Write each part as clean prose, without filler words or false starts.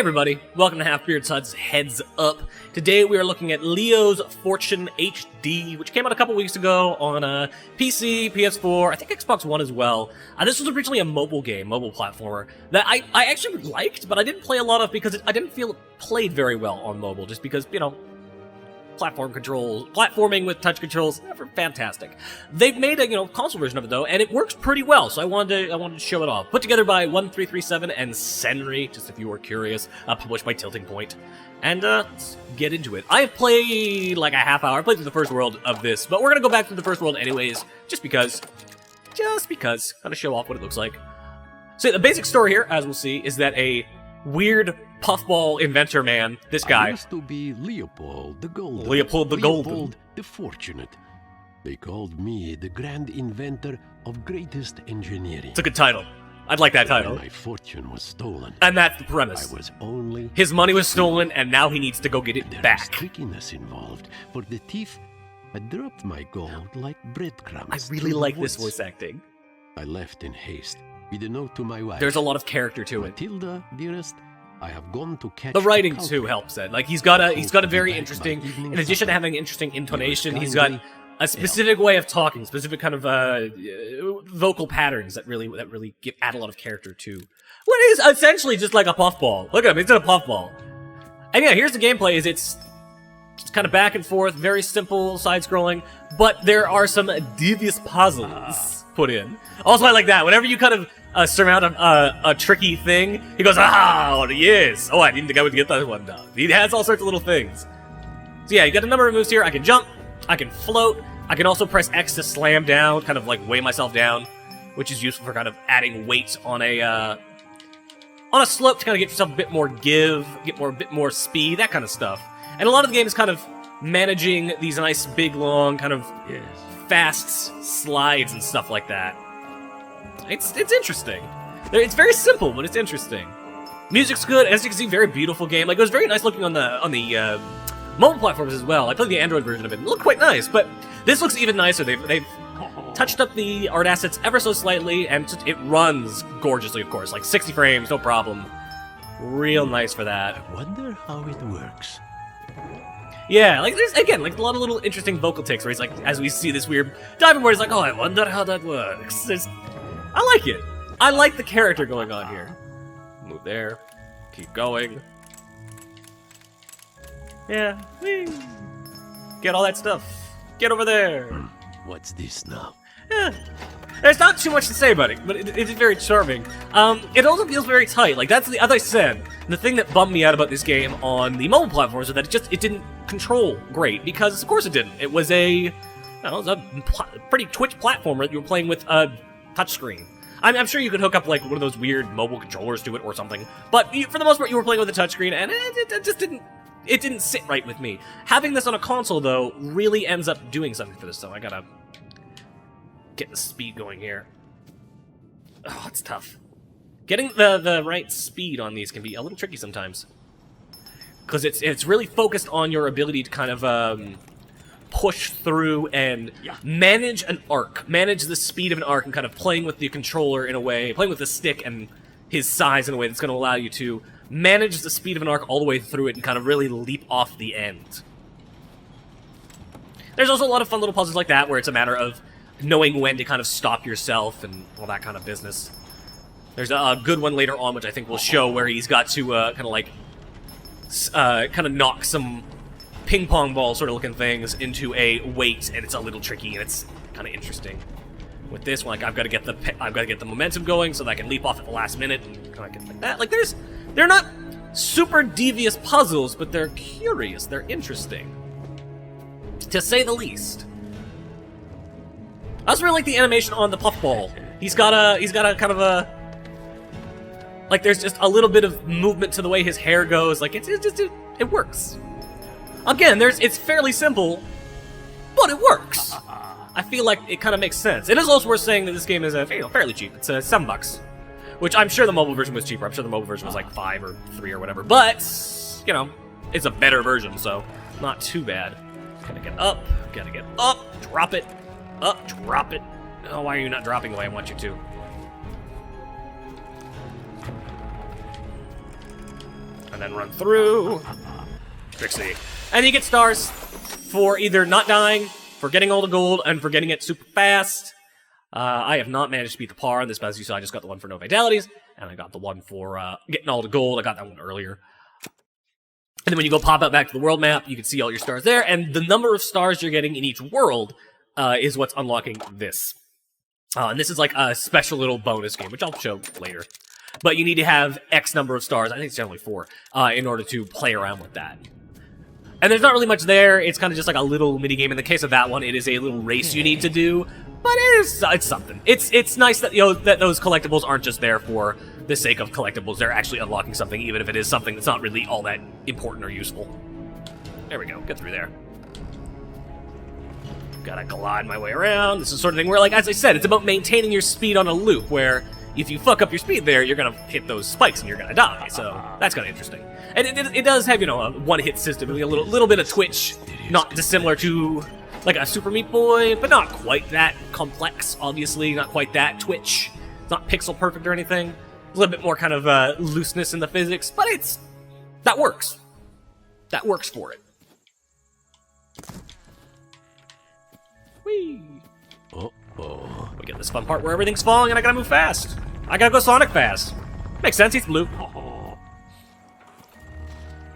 everybody, welcome to Halfbeard's HUD's Heads Up. Today we are looking at Leo's Fortune HD, which came out a couple weeks ago on PC, PS4, I think Xbox One as well. This was originally a mobile game, mobile platformer, that I actually liked, but I didn't play a lot of because I didn't feel it played very well on mobile, just because, you know, platforming with touch controls, fantastic. They've made a console version of it though, and it works pretty well. So I wanted to show it off. Put together by 1337 and Senri, just if you were curious. Published by Tilting Point, and let's get into it. I've played like a half hour. I played through the first world of this, but we're gonna go back to the first world anyways, just because, kind of show off what it looks like. So the basic story here, as we'll see, is that a weird puffball inventor man, this guy. I used to be Leopold the Golden. Leopold the Golden. Leopold the Fortunate. They called me the grand inventor of greatest engineering. It's a good title. I'd like that title. When my fortune was stolen. And that's the premise. I was only... His money was stolen, and now he needs to go get it back. There was trickiness involved. For the thief, I dropped my gold like breadcrumbs. I really like this voice acting. I left in haste with a note to my wife. There's a lot of character to it. Matilda, dearest, I have gone to catch the writing too helps it. Like he's got a very interesting, in addition to having interesting intonation, he's got a specific way of talking, specific kind of vocal patterns that really add a lot of character to what is essentially just like a puffball. Look at him, it's in a puffball. And yeah, here's the gameplay: is it's kind of back and forth, very simple side-scrolling, but there are some devious puzzles put in. Also, I like that. Whenever you kind of surmount a tricky thing, he goes, "Ah, yes! Oh, I didn't think I would get that one done." He has all sorts of little things. So yeah, you got a number of moves here. I can jump, I can float, I can also press X to slam down, kind of like weigh myself down, which is useful for kind of adding weight on a slope to kind of get yourself a bit more give, a bit more speed, that kind of stuff. And a lot of the game is kind of managing these nice, big, long, kind of fast slides and stuff like that. It's interesting. It's very simple, but it's interesting. Music's good, as you can see, very beautiful game. Like it was very nice looking on the mobile platforms as well. I played the Android version of it. It looked quite nice, but this looks even nicer. They've touched up the art assets ever so slightly, and it runs gorgeously, of course. Like 60 frames, no problem. Real nice for that. I wonder how it works. Yeah, like there's again like a lot of little interesting vocal ticks where he's like, as we see this weird diving where he's like, "Oh, I wonder how that works." I like it. I like the character going on here. Move there. Keep going. Yeah. Whee. Get all that stuff. Get over there. What's this now? Yeah. There's not too much to say about it, but it is very charming. It also feels very tight. Like that's as I said, the thing that bummed me out about this game on the mobile platforms is that it didn't control great, because of course it didn't. It was a pretty twitch platformer that you were playing with a touchscreen. I'm sure you could hook up like one of those weird mobile controllers to it or something, but for the most part you were playing with a touchscreen, and it just didn't sit right with me. Having this on a console though really ends up doing something for this. So I gotta get the speed going here. Oh, it's tough. Getting the right speed on these can be a little tricky sometimes, because it's really focused on your ability to kind of push through and manage an arc, manage the speed of an arc, and kind of playing with the controller in a way, playing with the stick and his size in a way that's going to allow you to manage the speed of an arc all the way through it and kind of really leap off the end. There's also a lot of fun little puzzles like that where it's a matter of knowing when to kind of stop yourself and all that kind of business. There's a good one later on, which I think will show, where he's got to kind of knock some ping pong ball sort of looking things into a weight, and it's a little tricky and it's kind of interesting. With this one, like I've got to get the momentum going so that I can leap off at the last minute and kind of get like that. Like they're not super devious puzzles, but they're curious, they're interesting, to say the least. I also really like the animation on the puffball. He's got a kind of a, like there's just a little bit of movement to the way his hair goes. Like it works. Again, it's fairly simple, but it works. I feel like it kind of makes sense. It is also worth saying that this game is fairly cheap. It's $7, which I'm sure the mobile version was cheaper. I'm sure the mobile version was like 5 or 3 or whatever. But you know, it's a better version, so not too bad. Gotta get up. Gotta get up. Drop it. Up. Drop it. Oh, why are you not dropping the way I want you to? And then run through. Trixie. And you get stars for either not dying, for getting all the gold, and for getting it super fast. I have not managed to beat the par on this, but as you saw, I just got the one for no vitalities, and I got the one for getting all the gold. I got that one earlier. And then when you go pop out back to the world map, you can see all your stars there, and the number of stars you're getting in each world is what's unlocking this. And this is like a special little bonus game, which I'll show later. But you need to have X number of stars, I think it's generally 4, in order to play around with that. And there's not really much there, it's kind of just like a little mini-game. In the case of that one, it is a little race you need to do, but it's something. It's nice that, you know, that those collectibles aren't just there for the sake of collectibles. They're actually unlocking something, even if it is something that's not really all that important or useful. There we go, get through there. Gotta glide my way around. This is the sort of thing where, like, as I said, it's about maintaining your speed on a loop, where if you fuck up your speed there, you're gonna hit those spikes and you're gonna die, so that's kind of interesting. And it does have, you know, a one-hit system, a little bit of twitch, not dissimilar to, like, a Super Meat Boy, but not quite that complex, obviously, not quite that twitch. It's not pixel perfect or anything. A little bit more kind of looseness in the physics, but that works. That works for it. Whee! Uh-oh. We get this fun part where everything's falling and I gotta move fast. I gotta go Sonic fast. Makes sense, he's blue.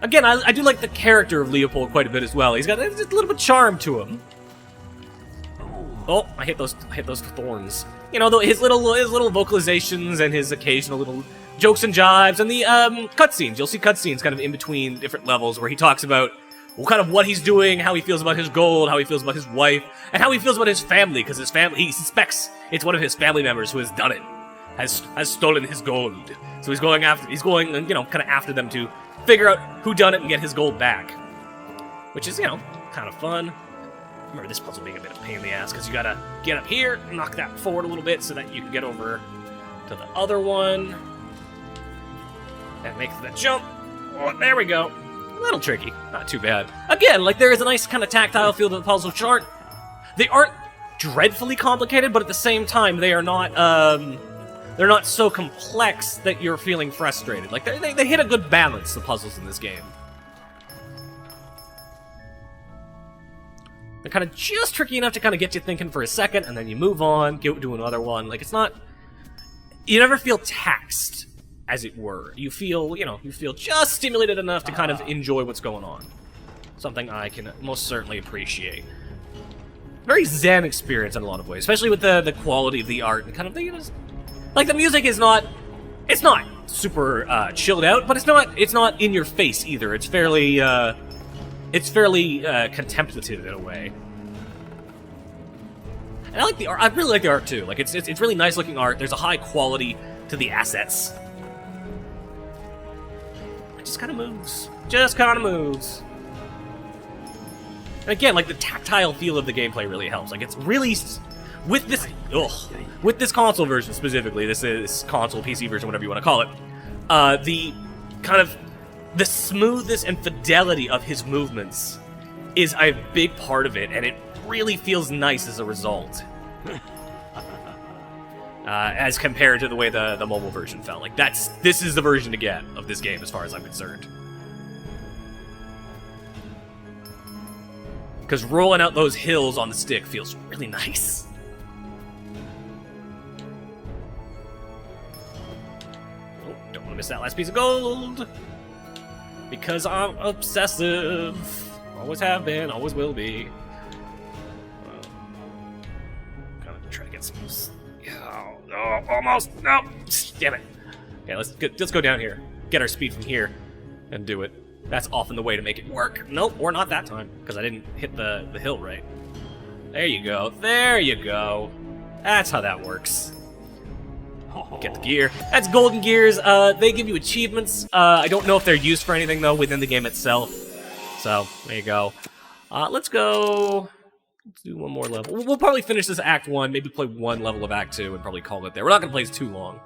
Again, I do like the character of Leopold quite a bit as well. He's got just a little bit of charm to him. Oh, I hit those thorns. You know, his little vocalizations and his occasional little jokes and jibes, and the cutscenes. You'll see cutscenes kind of in between different levels where he talks about kind of what he's doing, how he feels about his gold, how he feels about his wife, and how he feels about his family, because his family, he suspects it's one of his family members who has done it, has stolen his gold. So he's going, you know, kind of after them to figure out who done it and get his gold back. Which is, you know, kind of fun. Remember this puzzle being a bit of a pain in the ass, because you gotta get up here, knock that forward a little bit so that you can get over to the other one. And make that jump. Oh, there we go. A little tricky, not too bad. Again, like, there is a nice kind of tactile feel to the puzzles, which they aren't dreadfully complicated, but at the same time, they are not, they're not so complex that you're feeling frustrated. Like, they hit a good balance, the puzzles in this game. They're kind of just tricky enough to kind of get you thinking for a second, and then you move on, do another one. Like, it's not... You never feel taxed, as it were. You feel, you know, just stimulated enough to kind of enjoy what's going on. Something I can most certainly appreciate. Very zen experience in a lot of ways, especially with the quality of the art and kind of the, like, the music is not, it's not super chilled out, but it's not in your face either. It's fairly contemplative in a way. And I like the art. I really like the art too. Like, it's really nice looking art. There's a high quality to the assets. It just kind of moves. Just kind of moves. And again, like, the tactile feel of the gameplay really helps. Like, it's really, with this console version specifically, this console PC version, whatever you want to call it, the kind of the smoothness and fidelity of his movements is a big part of it, and it really feels nice as a result. As compared to the way the mobile version felt. Like, this is the version to get of this game as far as I'm concerned. Because rolling out those hills on the stick feels really nice. Oh, don't want to miss that last piece of gold. Because I'm obsessive. Always have been, always will be. Gotta try to get some... Oh, almost! No! Damn it. Okay, let's go down here. Get our speed from here. And do it. That's often the way to make it work. Nope, or not that time. Because I didn't hit the hill right. There you go. There you go. That's how that works. Get the gear. That's golden gears. They give you achievements. I don't know if they're used for anything, though, within the game itself. So, there you go. Let's go... Let's do one more level. We'll probably finish this Act 1, maybe play one level of Act 2, and probably call it there. We're not going to play this too long.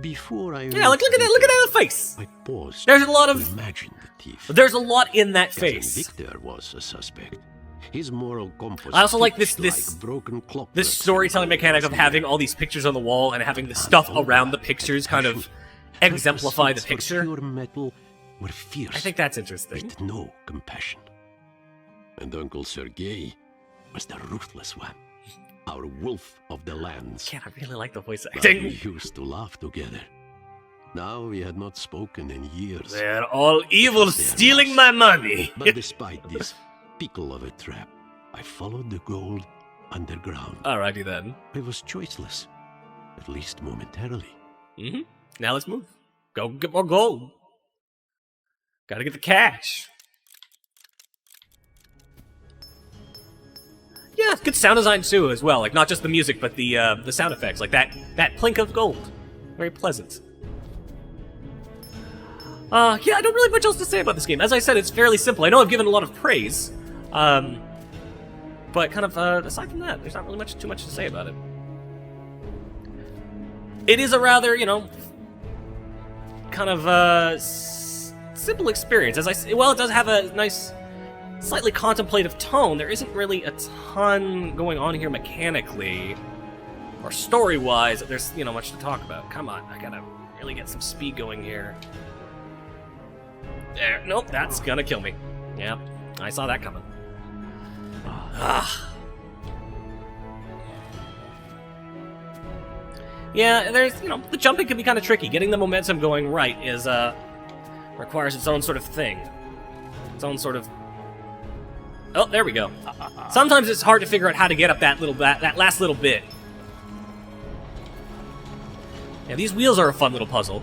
Before I yeah, look at that face! I paused There's a lot of... to imagine the thief. There's a lot in that Cousin face. Victor was a suspect. His moral compass. I also like this broken clockwork. this storytelling mechanic of having all these pictures on the wall and having the stuff around the pictures kind of exemplify the picture. Pure metal were fierce. I think that's interesting. With no compassion. And Uncle Sergei was the ruthless one, our wolf of the lands. Yeah, I really like the voice But acting. we used to laugh together. Now we had not spoken in years. They're all evil, stealing my money. But despite this pickle of a trap, I followed the gold underground. Alrighty then. I was choiceless, at least momentarily. Now let's move. Go get more gold. Gotta get the cash. Yeah, good sound design too, as well. Like not just the music, but the sound effects. Like that plink of gold. Very pleasant. Yeah, I don't really have much else to say about this game. As I said, it's fairly simple. I know I've given a lot of praise, but kind of aside from that, there's not really too much to say about it. It is a rather, you know, kind of simple experience. Well, it does have a nice, slightly contemplative tone. There isn't really a ton going on here mechanically or story-wise. There's, you know, much to talk about. Come on, I gotta really get some speed going here. There. Nope, that's gonna kill me. Yep, I saw that coming. Yeah, there's, you know, the jumping can be kind of tricky. Getting the momentum going right is, requires its own sort of thing. Its own sort of... Oh, there we go. Sometimes it's hard to figure out how to get up that last little bit. Yeah, these wheels are a fun little puzzle.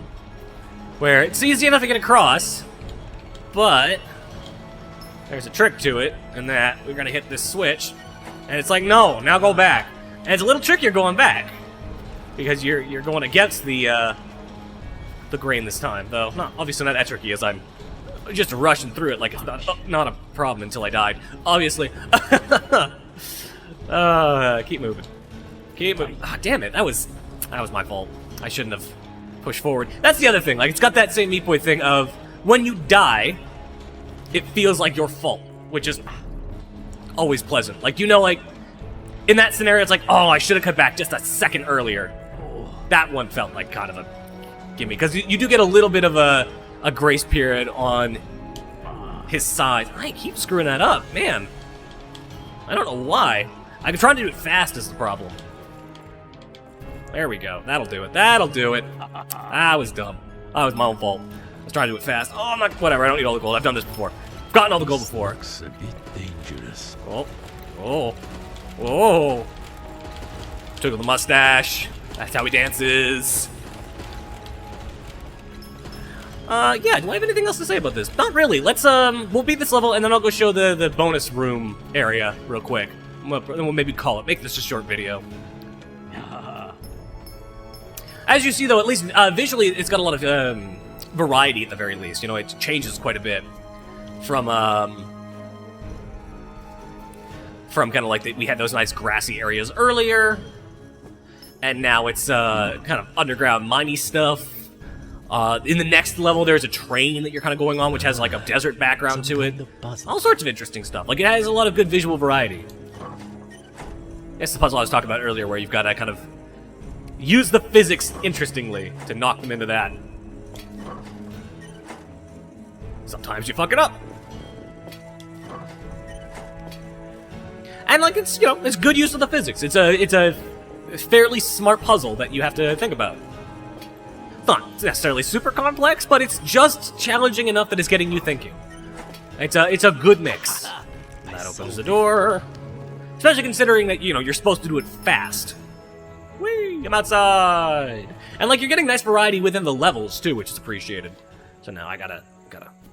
Where it's easy enough to get across, but there's a trick to it, in that we're gonna hit this switch, and it's like, no, now go back. And it's a little trickier going back, because you're going against the grain this time, though. Obviously not that tricky, as I'm just rushing through it like it's not a problem until I died. Obviously. Keep moving. Keep moving. Ah, damn it, that was my fault. I shouldn't have pushed forward. That's the other thing. Like, it's got that same Meat Boy thing of when you die, it feels like your fault, which is always pleasant. Like, you know, like in that scenario, it's like, oh, I should have cut back just a second earlier. That one felt like kind of a gimme, because you do get a little bit of a grace period on his side. I keep screwing that up, man. I don't know why. I'm trying to do it fast is the problem. There we go. That'll do it. That'll do it. I was dumb. That was my own fault. I was trying to do it fast. Oh, I'm not. Whatever. I don't need all the gold. I've done this before. I've gotten all the gold before. It's a bit dangerous. Oh. Oh. Oh. Took the mustache. That's how he dances. Yeah, do I have anything else to say about this? Not really. Let's, we'll beat this level, and then I'll go show the bonus room area real quick. Then we'll maybe call it. Make this a short video. As you see, though, at least visually, it's got a lot of variety at the very least. You know, it changes quite a bit from kind of like we had those nice grassy areas earlier, and now it's kind of underground miney stuff. In the next level, there's a train that you're kind of going on, which has like a desert background to it. All sorts of interesting stuff. Like, it has a lot of good visual variety. That's the puzzle I was talking about earlier, where you've got to kind of use the physics interestingly to knock them into that. Sometimes you fuck it up. And like, it's, you know, it's good use of the physics. It's a fairly smart puzzle that you have to think about. It's not necessarily super complex, but it's just challenging enough that it's getting you thinking. It's a good mix. And that opens the door. Especially considering that, you know, you're supposed to do it fast. Whee! I'm outside! And, like, you're getting nice variety within the levels, too, which is appreciated. So now I gotta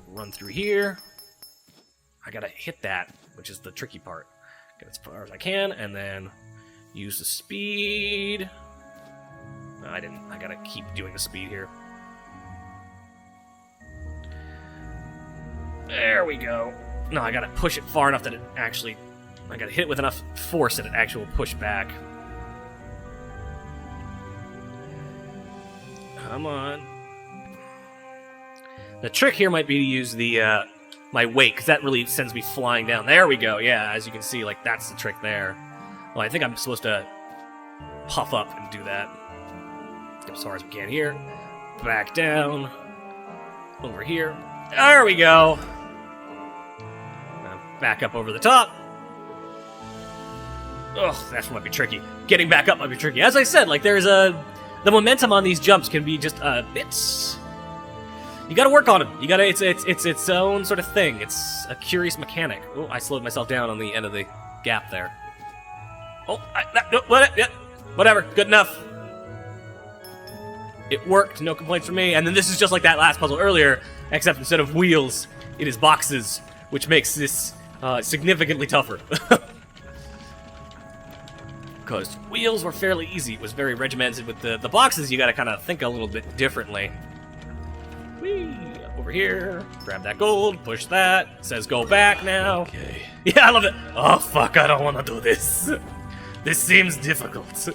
run through here. I gotta hit that, which is the tricky part. Get as far as I can, and then use the speed. No, I didn't. I gotta keep doing the speed here. There we go. No, I gotta push it far enough that it actually... I gotta hit it with enough force that it actually will push back. Come on. The trick here might be to use the my weight, because that really sends me flying down. There we go. Yeah, as you can see, like, that's the trick there. Well, I think I'm supposed to puff up and do that. Get as far as we can here. Back down. Over here. There we go. Back up over the top. Ugh, that might be tricky. Getting back up might be tricky. As I said, like, there's the momentum on these jumps can be just a bit... You gotta work on them. You gotta, it's its own sort of thing. It's a curious mechanic. Oh, I slowed myself down on the end of the gap there. Oh, whatever, good enough. It worked, no complaints from me. And then this is just like that last puzzle earlier, except instead of wheels, it is boxes, which makes this significantly tougher. Because wheels were fairly easy. It was very regimented. With the boxes, you gotta kind of think a little bit differently. Whee! Over here, grab that gold, push that, it says go back now. Okay. Yeah, I love it. Oh, fuck, I don't want to do this. This seems difficult.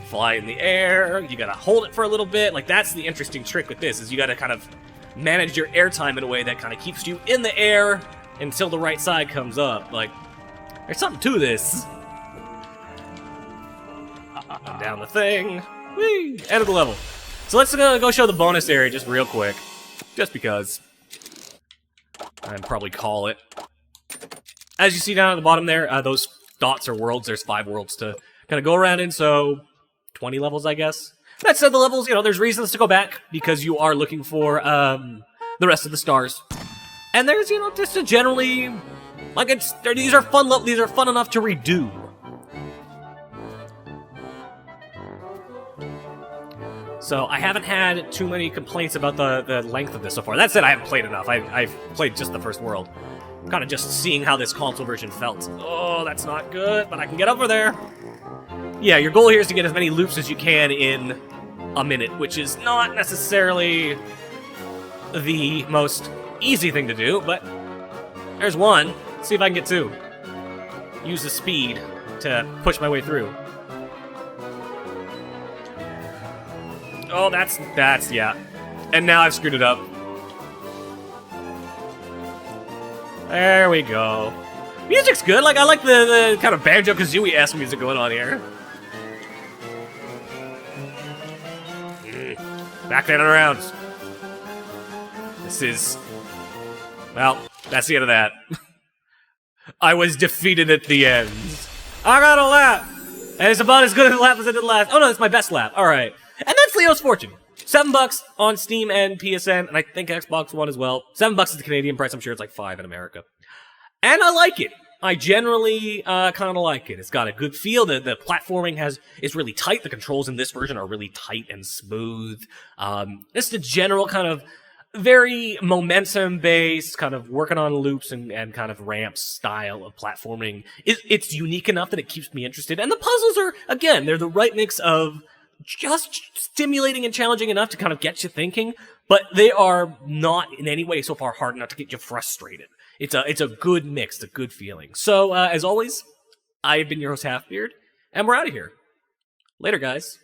Fly in the air, you gotta hold it for a little bit. Like, that's the interesting trick with this, is you gotta kind of manage your air time in a way that kind of keeps you in the air until the right side comes up. Like, there's something to this. Down the thing. Whee! End of the level. So let's go show the bonus area just real quick. Just because. I'd probably call it. As you see down at the bottom there, those dots are worlds. There's 5 worlds to kind of go around in, so 20 levels, I guess. That said, the levels, you know, there's reasons to go back, because you are looking for the rest of the stars. And there's, you know, just a generally, like, these are fun enough to redo. So I haven't had too many complaints about the length of this so far. That said, I haven't played enough. I've played just the first world. Kind of just seeing how this console version felt. Oh, that's not good, but I can get over there. Yeah, your goal here is to get as many loops as you can in a minute, which is not necessarily the most easy thing to do, but there's one. Let's see if I can get 2. Use the speed to push my way through. Oh, that's, yeah. And now I've screwed it up. There we go. Music's good. Like, I like the kind of Banjo-Kazooie-esque music going on here. Back then and around. This is... Well, that's the end of that. I was defeated at the end. I got a lap! And it's about as good a lap as I did last. Oh no, it's my best lap. Alright. And that's Leo's Fortune. $7 on Steam and PSN, and I think Xbox One as well. $7 is the Canadian price. I'm sure it's like $5 in America. And I like it. I generally kind of like it. It's got a good feel. The platforming is really tight. The controls in this version are really tight and smooth. Just a general kind of very momentum-based, kind of working on loops and kind of ramp style of platforming. It's unique enough that it keeps me interested. And the puzzles are, again, they're the right mix of just stimulating and challenging enough to kind of get you thinking, but they are not in any way so far hard enough to get you frustrated. It's a good mix, a good feeling. So, as always, I've been your host, Halfbeard, and we're out of here. Later, guys.